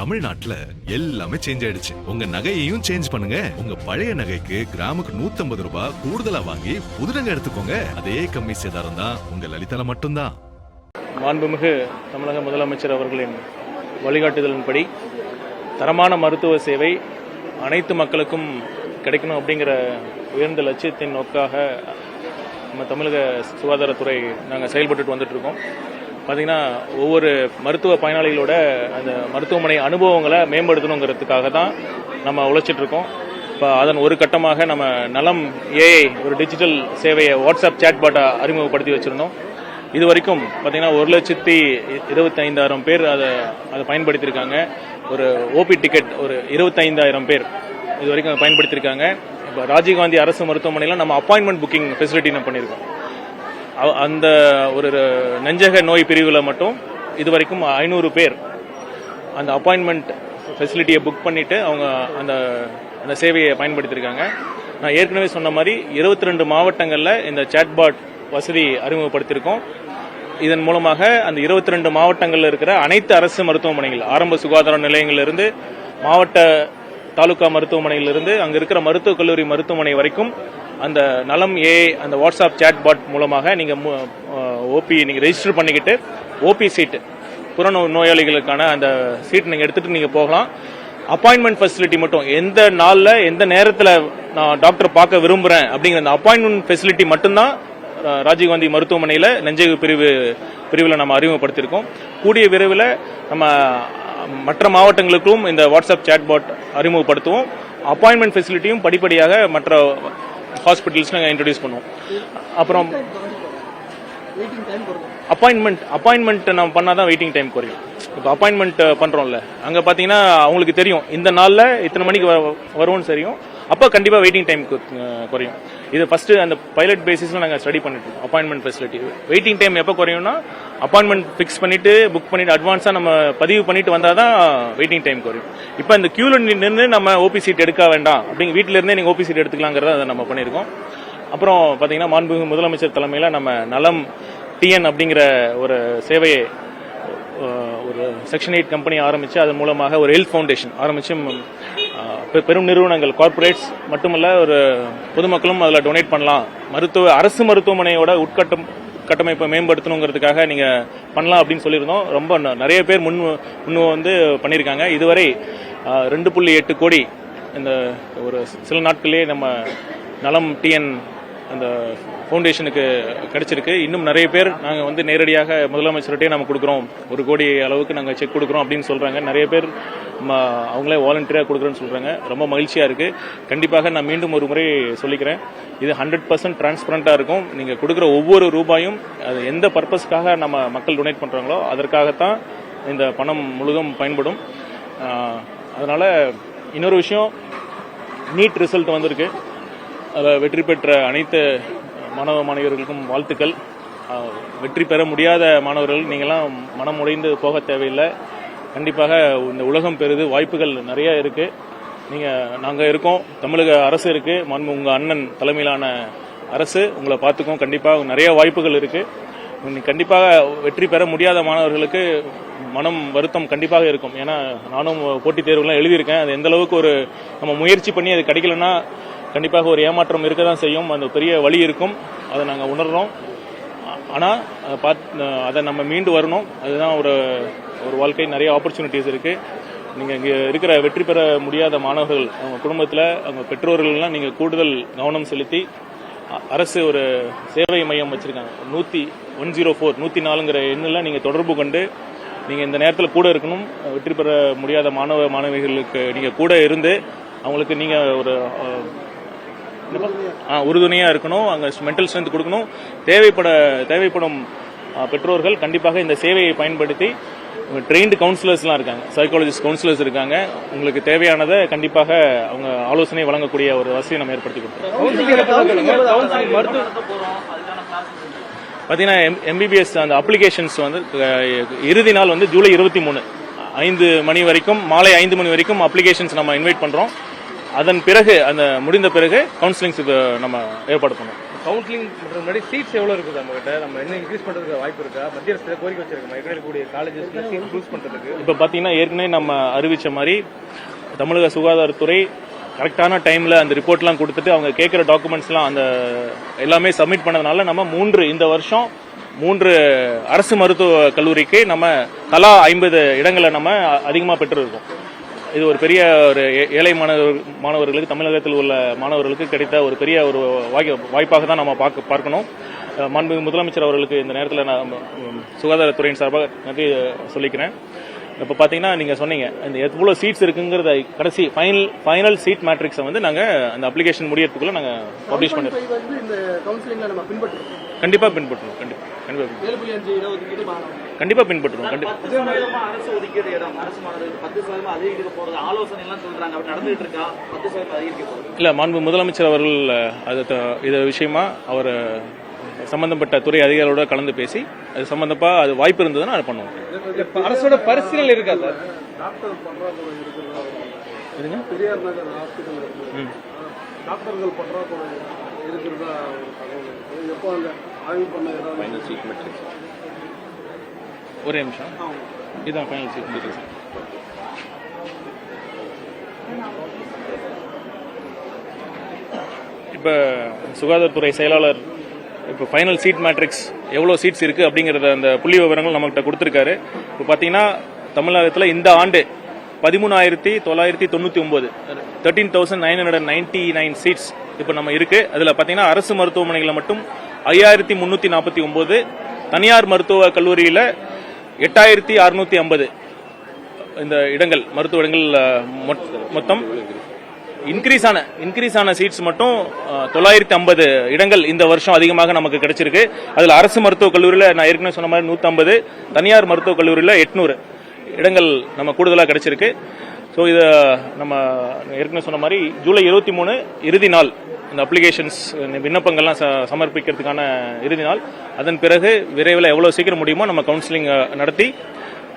தமிழ்நாட்டுல எல்லாமே சேஞ்ச் ஆயிடுச்சு. உங்க நகையையும் சேஞ்ச் பண்ணுங்க. உங்க பழைய நகைக்கு கிராமுக்கு 150 ரூபாய் கூடுதலா வாங்கி புது நகை எடுத்துக்கோங்க. அதே கம்மி சேதாரம் தான் உங்க லலிதால மட்டும்தான். மாண்புமிகு தமிழக முதலமைச்சர் அவர்களின் வழிகாட்டுதலின்படி தரமான மருத்துவ சேவை அனைத்து மக்களுக்கும் கிடைக்கணும் அப்படிங்கிற உயர்ந்த லட்சியத்தின் நோக்காக நம்ம தமிழக சுகாதாரத்துறை நாங்கள் செயல்பட்டு வந்துட்டு இருக்கோம். பார்த்தீங்கன்னா ஒவ்வொரு மருத்துவ பயனாளிகளோட அந்த மருத்துவமனை அனுபவங்களை மேம்படுத்தணுங்கிறதுக்காக தான் நம்ம உழைச்சிட்டு இருக்கோம். இப்போ அதன் ஒரு கட்டமாக நம்ம நலம் ஏஐ ஒரு டிஜிட்டல் சேவையை வாட்ஸ்அப் சேட்பாட்டை அறிமுகப்படுத்தி வச்சுருந்தோம். இது வரைக்கும் பார்த்தீங்கன்னா 1,25,000 பேர் அதை பயன்படுத்தியிருக்காங்க. ஒரு ஓபி டிக்கெட் ஒரு 25,000 பேர் இது வரைக்கும் அதை பயன்படுத்தியிருக்காங்க. இப்போ ராஜீவ்காந்தி அரசு மருத்துவமனையில் நம்ம அப்பாயின்மெண்ட் புக்கிங் ஃபெசிலிட்டி நம்ம பண்ணியிருக்கோம். அந்த ஒரு நெஞ்சக நோய் பிரிவில் மட்டும் இது வரைக்கும் 500 பேர் அந்த அப்பாயின்மெண்ட் ஃபெசிலிட்டியை புக் பண்ணிட்டு அவங்க அந்த சேவையை பயன்படுத்தியிருக்காங்க. நான் ஏற்கனவே சொன்ன மாதிரி 22 மாவட்டங்களில் இந்த சேட்பாட் வசதி அறிமுகப்படுத்தியிருக்கோம். இதன் மூலமாக அந்த 22 மாவட்டங்களில் இருக்கிற அனைத்து அரசு மருத்துவமனைகள், ஆரம்ப சுகாதார நிலையங்களிலிருந்து மாவட்ட தாலுகா மருத்துவமனையிலிருந்து அங்கே இருக்கிற மருத்துவக் கல்லூரி மருத்துவமனை வரைக்கும் அந்த நலம் ஏஐ அந்த வாட்ஸ்அப் சேட்பாட் மூலமாக நீங்கள் ஓபி நீங்கள் ரெஜிஸ்டர் பண்ணிக்கிட்டு ஓபி சீட்டு புறநோயாளிகளுக்கான அந்த சீட் நீங்கள் எடுத்துகிட்டு நீங்கள் போகலாம். அப்பாயின்மெண்ட் ஃபெசிலிட்டி மட்டும் எந்த நாளில் எந்த நேரத்தில் நான் டாக்டர் பார்க்க விரும்புகிறேன் அப்படிங்கிற அந்த அப்பாயின்மெண்ட் ஃபெசிலிட்டி மட்டும்தான் ராஜீவ்காந்தி மருத்துவமனையில் நெஞ்சக பிரிவில் நம்ம அறிமுகப்படுத்தியிருக்கோம். கூடிய விரைவில் நம்ம மற்ற மாவட்டங்களுக்கும் இந்த வாட்ஸ்அப் சேட்பாட் அறிமுகப்படுத்துவோம். அப்பாயின்மெண்ட் ஃபெசிலிட்டியும் படிப்படியாக மற்ற ஹாஸ்பிட்டல்ஸ் நாங்கள் இன்ட்ரடியூஸ் பண்ணுவோம். அப்புறம் அப்பாயின்மெண்ட் நம்ம பண்ணாதான் வெயிட்டிங் டைம் குறையும். இப்போ அப்பாயின்மெண்ட் பண்றோம்ல, அங்கே பார்த்தீங்கன்னா அவங்களுக்கு தெரியும் இந்த நாளில் இத்தனை மணிக்கு வருவோம்னு தெரியும். அப்போ கண்டிப்பாக வெயிட்டிங் டைம் குறையும். இது ஃபர்ஸ்ட் அந்த பைலட் பேசிஸ்ல நாங்கள் ஸ்டடி பண்ணிட்டு இருக்கோம். அப்பாயின்மெண்ட் ஃபெசிலிட்டி வெயிட்டிங் டைம் எப்போ குறையும்னா அப்பாயின்மெண்ட் ஃபிக்ஸ் பண்ணிட்டு புக் பண்ணிட்டு அட்வான்ஸாக நம்ம பதிவு பண்ணிட்டு வந்தால் தான் வெயிட்டிங் டைம் குறையும். இப்போ இந்த கியூல நின்று நம்ம ஓபி சீட் எடுக்க வேண்டாம் அப்படிங்க வீட்டில இருந்தே நீங்கள் ஓபி சீட் எடுத்துக்கலாங்கிறத அதை நம்ம பண்ணியிருக்கோம். அப்புறம் பார்த்தீங்கன்னா மாண்புமிகு முதலமைச்சர் தலைமையில் நம்ம நலம் டிஎன் அப்படிங்கிற ஒரு சேவையை ஒரு செக்ஷன் 8 கம்பெனி ஆரம்பித்து அதன் மூலமாக ஒரு ஹெல்த் ஃபவுண்டேஷன் ஆரம்பித்து பெரும் நிறுவனங்கள் கார்பரேட்ஸ் மட்டுமல்ல ஒரு பொதுமக்களும் அதில் டொனேட் பண்ணலாம். அரசு மருத்துவமனையோட உட்கட்டமைப்பை மேம்படுத்தணுங்கிறதுக்காக நீங்கள் பண்ணலாம் அப்படின்னு சொல்லியிருந்தோம். ரொம்ப நிறைய பேர் முன் வந்து பண்ணியிருக்காங்க. இதுவரை 2.8 கோடி இந்த ஒரு சில நாட்களிலே நம்ம நலம் டிஎன் அந்த ஃபவுண்டேஷனுக்கு கிடைச்சிருக்கு. இன்னும் நிறைய பேர் நாங்கள் வந்து நேரடியாக முதலமைச்சர்கிட்டே நம்ம கொடுக்குறோம், 1 கோடி அளவுக்கு நாங்கள் செக் கொடுக்குறோம் அப்படின்னு சொல்கிறாங்க. நிறைய பேர் அவங்களே வாலண்டியராக கொடுக்குறேன்னு சொல்கிறாங்க. ரொம்ப மகிழ்ச்சியாக இருக்குது. கண்டிப்பாக நான் மீண்டும் ஒரு முறை சொல்லிக்கிறேன், இது 100% டிரான்ஸ்பரண்டாக இருக்கும். நீங்கள் கொடுக்குற ஒவ்வொரு ரூபாயும் அது எந்த பர்பஸ்க்காக நம்ம மக்கள் டொனேட் பண்ணுறாங்களோ அதற்காகத்தான் இந்த பணம் முழுதும் பயன்படும். அதனால் இன்னொரு விஷயம், நீட் ரிசல்ட் வந்திருக்கு. அதில் வெற்றி பெற்ற அனைத்து மாணவர்களுக்கும் வாழ்த்துக்கள். வெற்றி பெற முடியாத மாணவர்கள் நீங்களாம் மனம் உடைந்து போக தேவையில்லை. கண்டிப்பாக இந்த உலகம் பெறுது, வாய்ப்புகள் நிறைய இருக்கு. நாங்கள் இருக்கோம், தமிழக அரசு இருக்கு, உங்கள் அண்ணன் தலைமையிலான அரசு உங்களை பார்த்துக்கும். கண்டிப்பாக நிறைய வாய்ப்புகள் இருக்கு. கண்டிப்பாக வெற்றி பெற முடியாத மாணவர்களுக்கு மனம் வருத்தம் கண்டிப்பாக இருக்கும். ஏன்னா நானும் போட்டித் தேர்வுலாம் எழுதியிருக்கேன். அது எந்த அளவுக்கு ஒரு நம்ம முயற்சி பண்ணி அது கிடைக்கலன்னா கண்டிப்பாக ஒரு ஏமாற்றம் இருக்க தான் செய்யும். அந்த பெரிய வழி இருக்கும், அதை நாங்கள் உணர்றோம். ஆனால் அதை நம்ம மீண்டு வரணும். அதுதான் ஒரு வாழ்க்கை. நிறைய ஆப்பர்ச்சுனிட்டிஸ் இருக்குது. நீங்கள் இங்கே இருக்கிற வெற்றி பெற முடியாத மாணவர்கள், அவங்க குடும்பத்தில் அவங்க பெற்றோர்கள்லாம் நீங்கள் கூடுதல் கவனம் செலுத்தி அரசு ஒரு சேவை மையம் வச்சுருக்காங்க. 104ங்கிற எண்ணில் நீங்கள் தொடர்பு கொண்டு நீங்கள் இந்த நேரத்தில் கூட இருக்கணும். வெற்றி பெற முடியாத மாணவிகளுக்கு நீங்கள் கூட இருந்து அவங்களுக்கு நீங்கள் ஒரு உறுதுணையாக இருக்கணும். அங்கே மென்டல் ஸ்ட்ரென்த் கொடுக்கணும். தேவைப்படும் பெற்றோர்கள் கண்டிப்பாக இந்த சேவையை பயன்படுத்தி ட்ரெயின்டு கவுன்சிலர்ஸ்லாம் இருக்காங்க, சைக்காலஜிஸ்ட் கவுன்சிலர்ஸ் இருக்காங்க. உங்களுக்கு தேவையானதை கண்டிப்பாக அவங்க ஆலோசனை வழங்கக்கூடிய ஒரு வசதியை நம்ம ஏற்படுத்தி கொடுத்தோம். பார்த்தீங்கன்னா எம்பிபிஎஸ் அந்த அப்ளிகேஷன்ஸ் வந்து இறுதி நாள் வந்து ஜூலை 23 5 மணி வரைக்கும், மாலை 5 மணி வரைக்கும் அப்ளிகேஷன்ஸ் நம்ம இன்வைட் பண்ணுறோம். அதன் பிறகு அந்த முடிந்த பிறகு கவுன்சிலிங்ஸுக்கு நம்ம ஏற்பாடு பண்ணுவோம். கவுன்சிலிங் முன்னாடி சீட்ஸ் எவ்வளோ இருக்குது நம்ம கிட்ட, நம்ம என்ன இன்க்ரீஸ் பண்ணுறதுக்கு வாய்ப்பு இருக்கா? மத்திய அரசு கோரிக்கை வச்சிருக்கோம் ஏற்கனவே கூடிய காலேஜஸ்ல சீட் யூஸ் பண்ணுறதுக்கு. இப்போ பார்த்தீங்கன்னா ஏற்கனவே நம்ம அறிவித்த மாதிரி தமிழக சுகாதாரத்துறை கரெக்டான டைமில் அந்த ரிப்போர்ட்லாம் கொடுத்துட்டு அவங்க கேட்குற டாக்குமெண்ட்ஸ்லாம் அந்த எல்லாமே சப்மிட் பண்ணதுனால நம்ம இந்த வருஷம் 3 அரசு மருத்துவ கல்லூரிக்கு நம்ம தலா 50 இடங்களை நம்ம அதிகமாக பெற்றிருக்கோம். இது ஒரு பெரிய ஒரு ஏழை மாணவர்களுக்கு, தமிழகத்தில் உள்ள மாணவர்களுக்கு கிடைத்த ஒரு பெரிய ஒரு வாய்ப்பாக தான் நம்ம பார்க்கணும். மாண்புமிகு முதலமைச்சர் அவர்களுக்கு இந்த நேரத்தில் நான் சுகாதாரத்துறையின் சார்பாக நன்றி சொல்லிக்கிறேன். இப்போ பார்த்தீங்கன்னா நீங்கள் சொன்னீங்க இந்த எவ்வளோ சீட்ஸ் இருக்குங்கிறத கடைசி ஃபைனல் சீட் மேட்ரிக்ஸை வந்து நாங்கள் அந்த அப்ளிகேஷன் முடியறதுக்குள்ள நாங்கள் பப்ளிஷ் பண்ணிருக்கோம். கண்டிப்பாக பின்பற்றுவோம். கண்டிப்பாக பின்பற்றுவோம். அரசு ஒதுக்கீடு இடம் அரசு மாணவர்களுக்கு 10% அதிகரிக்க போறது ஆலோசனை எல்லாம் சொல்றாங்க. அப்படி நடந்துட்டு இருக்கா? 10% அதிகரிக்க போறது இல்ல, மாண்பு முதலமைச்சர் அவர்கள் இது விஷயமா அவர் சம்பந்தப்பட்ட துறை அதிகாரிகளோட கலந்து பேசி அது சம்பந்தப்பா அது வாய்ப்பு இருந்ததுன்னா அது பண்ணுவோம். அரசோட பரிசீலனை இருக்கா சார்? பெரியார் நகர் ஹாஸ்பிட்டல் டாக்டர்கள் பற்றாக்குறை இருக்கிறதா எப்போ அந்த ஆய்வு பண்ண ஃபைனல் சீட் மெட்ரிக்ஸ் ஒரே நிமிஷம், இதுதான் ஃபைனல் சீட் மெட்ரிக்ஸ். இப்போ சுகாதாரத்துறை செயலாளர் இப்போ ஃபைனல் சீட் மேட்ரிக்ஸ் எவ்வளோ சீட்ஸ் இருக்குது அப்படிங்கிறத அந்த புள்ளி விவரங்கள் நம்மகிட்ட கொடுத்துருக்காரு. இப்போ பார்த்தீங்கன்னா தமிழகத்தில் இந்த ஆண்டு 13,999 13,999 சீட்ஸ் இப்போ நம்ம இருக்குது. அதில் பார்த்தீங்கன்னா அரசு மருத்துவமனைகளில் மட்டும் 5,349, தனியார் மருத்துவ கல்லூரியில் 8,650 இந்த இடங்கள் மருத்துவ இடங்கள் மொத்தம் இன்க்ரீஸ் ஆன சீட்ஸ் மட்டும் 950 இடங்கள் இந்த வருஷம் அதிகமாக நமக்கு கிடைச்சிருக்கு. அதில் அரசு மருத்துவக் கல்லூரியில் நான் ஏற்கனவே சொன்ன மாதிரி 150, தனியார் மருத்துவக் கல்லூரியில் 800 இடங்கள் நம்ம கூடுதலாக கிடைச்சிருக்கு. ஸோ இதை நம்ம ஏற்கனவே சொன்ன மாதிரி ஜூலை 23 இறுதி நாள் இந்த அப்ளிகேஷன்ஸ் விண்ணப்பங்கள்லாம் சமர்ப்பிக்கிறதுக்கான இறுதி நாள். அதன் பிறகு விரைவில் எவ்வளோ சீக்கிரம் முடியுமோ நம்ம கவுன்சிலிங் நடத்தி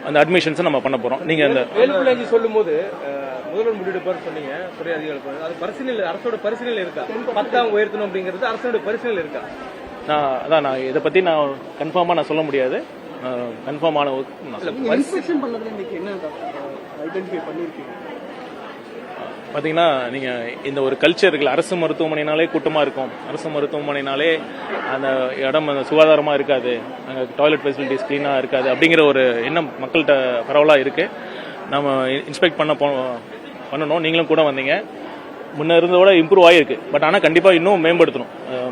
அந்த அட்மிஷன்ஸை நம்ம பண்ண போகிறோம். நீங்கள் அந்த 7.5 சொல்லும் போது முதல்வர் முடிவெடுப்பார் சொன்னீங்க, துறை அதிகாரிகள். அது பரிசீலனை அரசோட பரிசீலனை இருக்கா? 10 உயர்த்தணும் அப்படிங்கிறது அரசோட பரிசீலனை இருக்கா? நான் இதை பற்றி நான் கன்ஃபார்மாக நான் சொல்ல முடியாது. கன்ஃபார்மான பார்த்தீங்கன்னா நீங்கள் இந்த ஒரு கல்ச்சர் இருக்குல்ல, அரசு மருத்துவமனைனாலே கூட்டமாக இருக்கும், அரசு மருத்துவமனைனாலே அந்த இடம் அந்த சுகாதாரமாக இருக்காது, அங்கே டாய்லெட் ஃபெசிலிட்டிஸ் க்ளீனாக இருக்காது அப்படிங்கிற ஒரு எண்ணம் மக்கள்கிட்ட பரவலாக இருக்குது. நம்ம இன்ஸ்பெக்ட் பண்ணணும். நீங்களும் கூட வந்தீங்க. முன்ன இருந்ததோட இம்ப்ரூவ் ஆகிருக்கு. பட் ஆனால் கண்டிப்பாக இன்னும்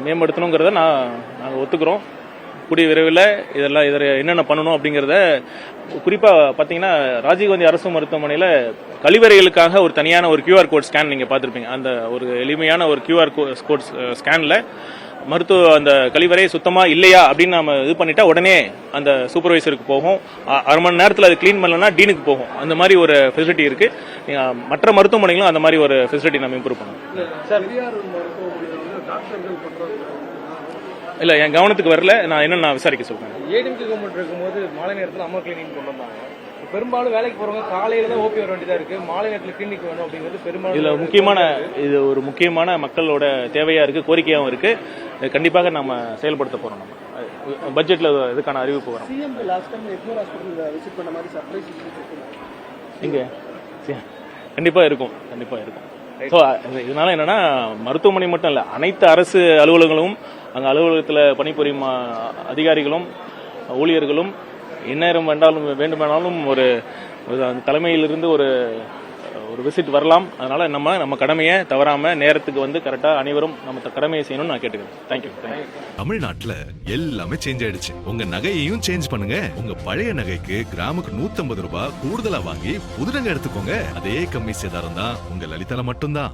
மேம்படுத்தணுங்கிறத நாங்கள் ஒத்துக்கிறோம். கூடிய விரைவில் இதில் என்னென்ன பண்ணணும் அப்படிங்கிறத குறிப்பாக பார்த்தீங்கன்னா ராஜீவ்காந்தி அரசு மருத்துவமனையில் கழிவறைகளுக்காக ஒரு தனியான ஒரு QR கோட் ஸ்கேன் நீங்கள் பார்த்துருப்பீங்க. அந்த ஒரு எளிமையான ஒரு QR கோட் ஸ்கேனில் அந்த கழிவறை சுத்தமாக இல்லையா அப்படின்னு நம்ம இது பண்ணிட்டா உடனே அந்த சூப்பர்வைசருக்கு போகும். 1/2 மணி நேரத்தில் அது க்ளீன் பண்ணலன்னா டீனுக்கு போகும். அந்த மாதிரி ஒரு ஃபெசிலிட்டி இருக்குது. மற்ற மருத்துவமனைகளும் அந்த மாதிரி ஒரு ஃபெசிலிட்டி நம்ம இம்ப்ரூவ் பண்ணணும். இல்லை, என் கவனத்துக்கு வரல. நான் விசாரிக்க சொல்றேன். ஏடிஎம்கே கவர்மெண்ட் இருக்கும்போது மாலை நேரத்தில் அம்மா கிளினிக் கொண்டு வந்தாங்க. பெரும்பாலும் வேலைக்கு போறவங்க காலையில தான் ஓபி வர வேண்டியதா இருக்கு, மாலை நேரத்தில் கிளினிக் வேணும் அப்படிங்கிறது பெரும்பாலும் இது ஒரு முக்கியமான மக்களோட தேவையா இருக்கு, கோரிக்கையாகவும் இருக்கு. கண்டிப்பாக நம்ம செயல்படுத்த போறோம். நம்ம பட்ஜெட்ல இதுக்கான அறிவிப்பு வரும். இங்க கண்டிப்பா இருக்கும். ஸோ இதனால என்னன்னா மருத்துவமனை மட்டும் இல்லை, அனைத்து அரசு அலுவலகங்களும் அங்கே அலுவலகத்தில் பணிபுரியும் அதிகாரிகளும் ஊழியர்களும் எந்நேரம் வேண்டுமானாலும் ஒரு தலைமையிலிருந்து ஒரு விசிட் வரலாம். அதனால நம்ம கடமையை தவறாம நேரத்துக்கு வந்து கரெக்டா அனைவரும் நம்ம கடமையை செய்யணும்னு நான் கேட்டுக்கிறேன். தேங்க்யூ. தமிழ்நாட்டுல எல்லாமே சேஞ்ச் ஆயிடுச்சு. உங்க நகையையும் சேஞ்ச் பண்ணுங்க. உங்க பழைய நகைக்கு கிராமுக்கு 150 ரூபாய் கூடுதலா வாங்கி புது நகை எடுத்துக்கோங்க. அதே கம்மி சேதாரம் தான் உங்க லலிதால மட்டும்தான்.